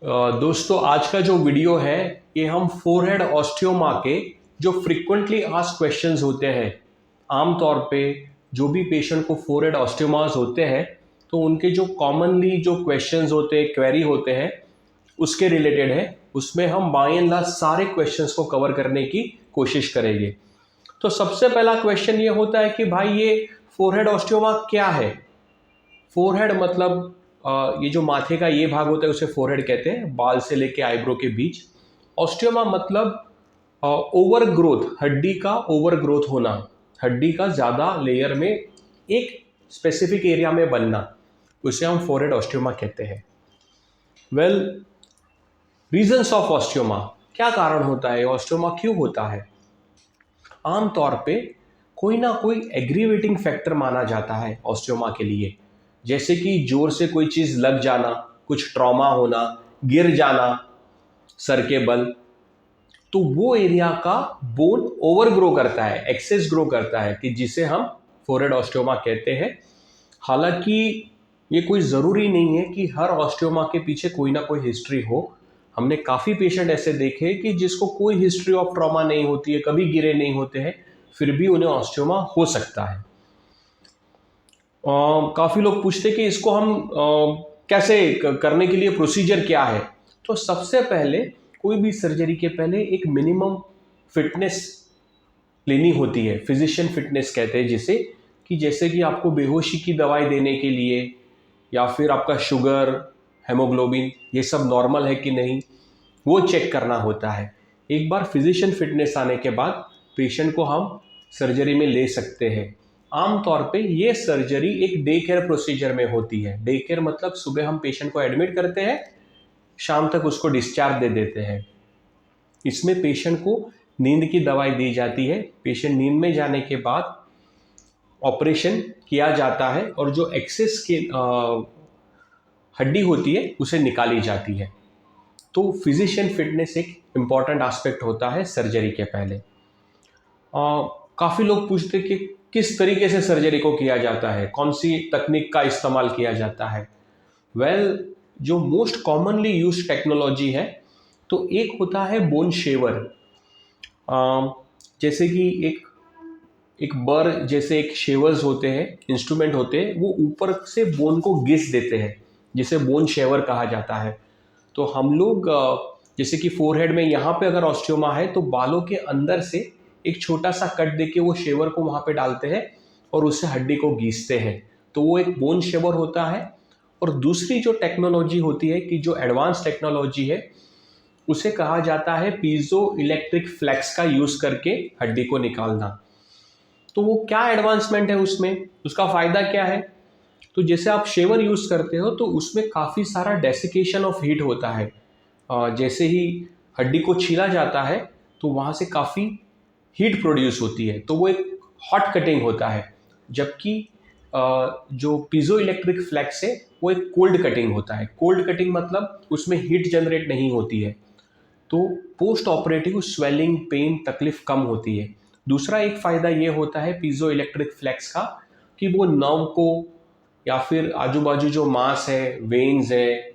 दोस्तों आज का जो वीडियो है ये हम फोरहेड ऑस्टियोमा के जो फ्रीक्वेंटली आस्क्ड क्वेश्चंस होते हैं, आमतौर पे जो भी पेशेंट को फोरहेड ऑस्टियोमास होते हैं तो उनके जो कॉमनली जो क्वेश्चंस होते हैं, क्वेरी होते हैं, उसके रिलेटेड है। उसमें हम बाय एंड लार्ज सारे क्वेश्चंस को कवर करने की कोशिश करेंगे। तो सबसे पहला क्वेश्चन ये होता है कि भाई ये फोरहेड ऑस्टियोमा क्या है। फोरहेड मतलब ये जो माथे का ये भाग होता है उसे फोरहेड कहते हैं, बाल से लेके आईब्रो के बीच। ऑस्टियोमा मतलब ओवर ग्रोथ, हड्डी का ओवर ग्रोथ होना, हड्डी का ज़्यादा लेयर में एक स्पेसिफिक एरिया में बनना, उसे हम फोरहेड ऑस्टियोमा कहते हैं। वेल, रीजंस ऑफ ऑस्टियोमा, क्या कारण होता है, ऑस्टियोमा क्यों होता है। आमतौर पे कोई ना कोई एग्रीवेटिंग फैक्टर माना जाता है ऑस्टियोमा के लिए, जैसे कि जोर से कोई चीज़ लग जाना, कुछ ट्रॉमा होना, गिर जाना सर के बल, तो वो एरिया का बोन ओवर ग्रो करता है, एक्सेस ग्रो करता है, कि जिसे हम फोरहेड ऑस्टियोमा कहते हैं। हालांकि ये कोई ज़रूरी नहीं है कि हर ऑस्टियोमा के पीछे कोई ना कोई हिस्ट्री हो। हमने काफ़ी पेशेंट ऐसे देखे कि जिसको कोई हिस्ट्री ऑफ ट्रॉमा नहीं होती है, कभी गिरे नहीं होते हैं, फिर भी उन्हें ऑस्टियोमा हो सकता है। काफ़ी लोग पूछते कि इसको हम कैसे करने के लिए प्रोसीजर क्या है। तो सबसे पहले कोई भी सर्जरी के पहले एक मिनिमम फिटनेस लेनी होती है, फिजिशियन फिटनेस कहते हैं जिसे, कि जैसे कि आपको बेहोशी की दवाई देने के लिए या फिर आपका शुगर, हेमोग्लोबिन ये सब नॉर्मल है कि नहीं, वो चेक करना होता है। एक बार फिजिशियन फिटनेस आने के बाद पेशेंट को हम सर्जरी में ले सकते हैं। आमतौर पे ये सर्जरी एक डे केयर प्रोसीजर में होती है। डे केयर मतलब सुबह हम पेशेंट को एडमिट करते हैं, शाम तक उसको डिस्चार्ज दे देते हैं। इसमें पेशेंट को नींद की दवाई दी जाती है। पेशेंट नींद में जाने के बाद ऑपरेशन किया जाता है और जो एक्सेस की हड्डी होती है उसे निकाली जाती है। तो फिजिशियन फिटनेस एक इम्पॉर्टेंट एस्पेक्ट होता है सर्जरी के पहले। काफ़ी लोग पूछते कि किस तरीके से सर्जरी को किया जाता है, कौन सी तकनीक का इस्तेमाल किया जाता है। वेल, जो मोस्ट कॉमनली यूज टेक्नोलॉजी है, तो एक होता है बोन शेवर। जैसे कि एक एक बर जैसे एक शेवर्स होते हैं, इंस्ट्रूमेंट होते हैं, वो ऊपर से बोन को घिस देते हैं, जिसे बोन शेवर कहा जाता है। तो हम लोग जैसे कि फोरहेड में यहाँ पे अगर ऑस्टियोमा है तो बालों के अंदर से एक छोटा सा कट देके वो शेवर को वहाँ पे डालते हैं और उससे हड्डी को घिसते हैं, तो वो एक बोन शेवर होता है। और दूसरी जो टेक्नोलॉजी होती है, कि जो एडवांस टेक्नोलॉजी है, उसे कहा जाता है पीजो इलेक्ट्रिक फ्लेक्स का यूज़ करके हड्डी को निकालना। तो वो क्या एडवांसमेंट है उसमें, उसका फ़ायदा क्या है। तो जैसे आप शेवर यूज़ करते हो तो उसमें काफ़ी सारा डेसिकेशन ऑफ हीट होता है। जैसे ही हड्डी को छीला जाता है तो वहाँ से काफ़ी हीट प्रोड्यूस होती है, तो वो एक हॉट कटिंग होता है। जबकि जो पीजो इलेक्ट्रिक फ्लैक्स है वो एक कोल्ड कटिंग होता है। कोल्ड कटिंग मतलब उसमें हीट जनरेट नहीं होती है, तो पोस्ट ऑपरेटिव स्वेलिंग, पेन, तकलीफ कम होती है। दूसरा एक फ़ायदा ये होता है पीजो इलेक्ट्रिक फ्लैक्स का, कि वो नर्व को या फिर आजू बाजू जो मांस है, वेन्स है,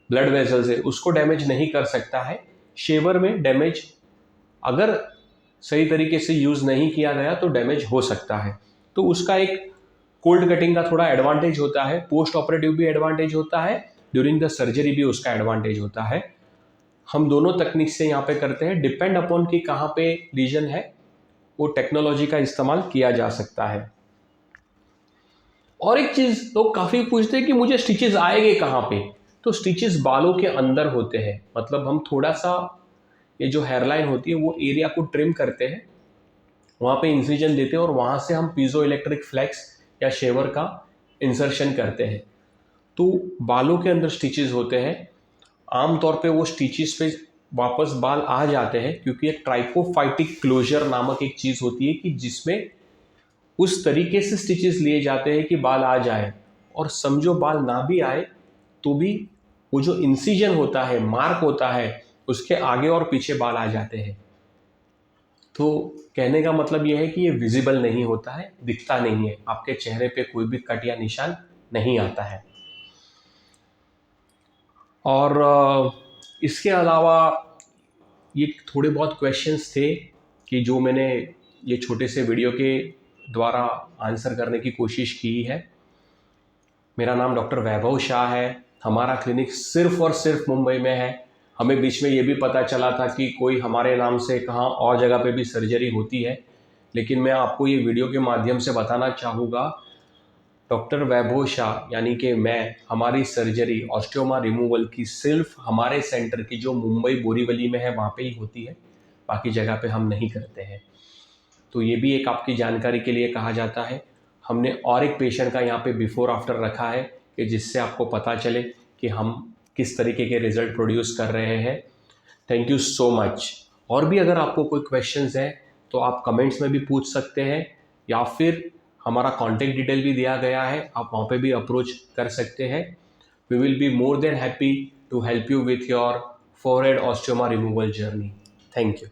ब्लड वेसल्स है, उसको डैमेज नहीं कर सकता है। शेवर में डैमेज अगर सही तरीके से यूज़ नहीं किया गया तो डैमेज हो सकता है। तो उसका एक कोल्ड कटिंग का थोड़ा एडवांटेज होता है, पोस्ट ऑपरेटिव भी एडवांटेज होता है, ड्यूरिंग द सर्जरी भी उसका एडवांटेज होता है। हम दोनों तकनीक से यहाँ पे करते हैं, डिपेंड अपॉन कि कहाँ पे रीजन है, वो टेक्नोलॉजी का इस्तेमाल किया जा सकता है। और एक चीज़ लोग काफ़ी पूछते हैं कि मुझे स्टिचेस आएंगे कहाँ पे। तो स्टिचेस बालों के अंदर होते हैं, मतलब हम थोड़ा सा ये जो हेयरलाइन होती है वो एरिया को ट्रिम करते हैं, वहाँ पे इंसिजन देते हैं और वहाँ से हम पीजो इलेक्ट्रिक फ्लेक्स या शेवर का इंसर्शन करते हैं। तो बालों के अंदर स्टिचेस होते हैं। आमतौर पे वो स्टिचेस पे वापस बाल आ जाते हैं, क्योंकि एक ट्राइकोफाइटिक क्लोजर नामक एक चीज़ होती है कि जिसमें उस तरीके से स्टिचेस लिए जाते हैं कि बाल आ जाए। और समझो बाल ना भी आए तो भी वो जो इंसिजन होता है, मार्क होता है, उसके आगे और पीछे बाल आ जाते हैं। तो कहने का मतलब यह है कि ये विजिबल नहीं होता है, दिखता नहीं है, आपके चेहरे पे कोई भी कट या निशान नहीं आता है। और इसके अलावा ये थोड़े बहुत क्वेश्चंस थे कि जो मैंने ये छोटे से वीडियो के द्वारा आंसर करने की कोशिश की है। मेरा नाम डॉक्टर वैभव शाह है। हमारा क्लिनिक सिर्फ और सिर्फ मुंबई में है। हमें बीच में ये भी पता चला था कि कोई हमारे नाम से कहाँ और जगह पे भी सर्जरी होती है, लेकिन मैं आपको ये वीडियो के माध्यम से बताना चाहूँगा, डॉक्टर वैभव शाह यानी कि मैं, हमारी सर्जरी ऑस्टियोमा रिमूवल की सिर्फ हमारे सेंटर की जो मुंबई बोरीवली में है वहाँ पे ही होती है, बाकी जगह पे हम नहीं करते हैं। तो ये भी एक आपकी जानकारी के लिए कहा जाता है। हमने और एक पेशेंट का यहाँ पे बिफोर आफ्टर रखा है कि जिससे आपको पता चले कि हम किस तरीके के रिजल्ट प्रोड्यूस कर रहे हैं। Thank you so much. और भी अगर आपको कोई क्वेश्चंस हैं तो आप कमेंट्स में भी पूछ सकते हैं, या फिर हमारा कॉन्टैक्ट डिटेल भी दिया गया है, आप वहाँ पे भी अप्रोच कर सकते हैं। We will be more than happy to help you with your forehead osteoma removal journey. Thank you.